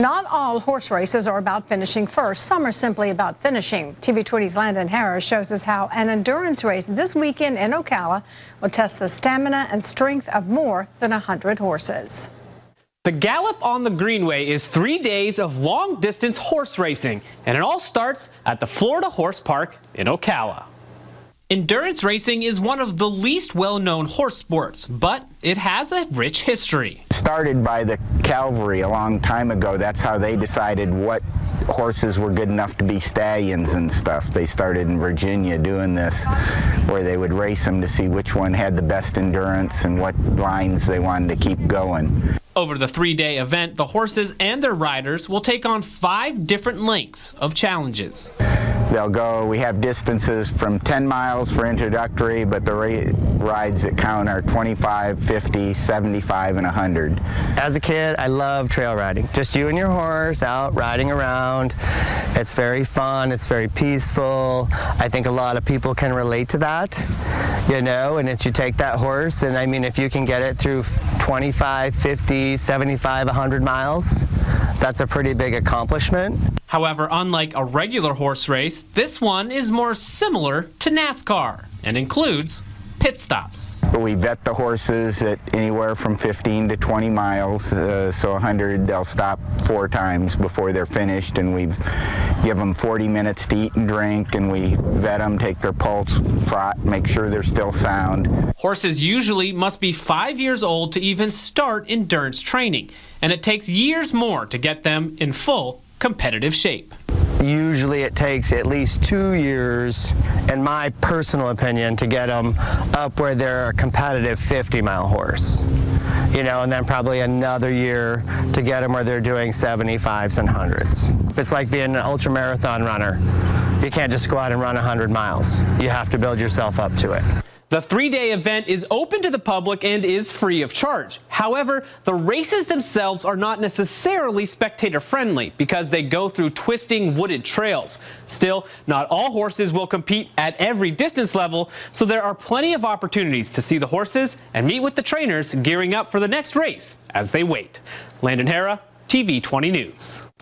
Not all horse races are about finishing first. Some are simply about finishing. TV 20's Landon Harris shows us how an endurance race this weekend in Ocala will test the stamina and strength of more than 100 horses. The Gallop on the Greenway is 3 days of long-distance horse racing, and it all starts at the Florida Horse Park in Ocala. Endurance racing is one of the least well-known horse sports, but it has a rich history. Started by the cavalry a long time ago. That's how they decided what horses were good enough to be stallions and stuff. They started in Virginia doing this, where they would race them to see which one had the best endurance and what lines they wanted to keep going. Over the 3-day event, the horses and their riders will take on 5 different lengths of challenges. We have distances from 10 miles for introductory, but the rides that count are 25, 50, 75, and 100. As a kid, I love trail riding. Just you and your horse out riding around. It's very fun, it's very peaceful. I think a lot of people can relate to that, you know, and it's you take that horse, and I mean, if you can get it through 25, 50, 75, 100 miles, that's a pretty big accomplishment. However, unlike a regular horse race, this one is more similar to NASCAR and includes pit stops. We vet the horses at anywhere from 15 to 20 miles, so 100 they'll stop 4 times before they're finished, and we give them 40 minutes to eat and drink, and we vet them, take their pulse, trot, make sure they're still sound. Horses usually must be 5 years old to even start endurance training, and it takes years more to get them in full competitive shape. Usually it takes at least 2 years, in my personal opinion, to get them up where they're a competitive 50-mile horse. You know, and then probably another year to get them where they're doing 75s and 100s. It's like being an ultramarathon runner. You can't just go out and run 100 miles. You have to build yourself up to it. The 3-day event is open to the public and is free of charge. However, the races themselves are not necessarily spectator-friendly because they go through twisting wooded trails. Still, not all horses will compete at every distance level, so there are plenty of opportunities to see the horses and meet with the trainers gearing up for the next race as they wait. Landon Harris, TV 20 News.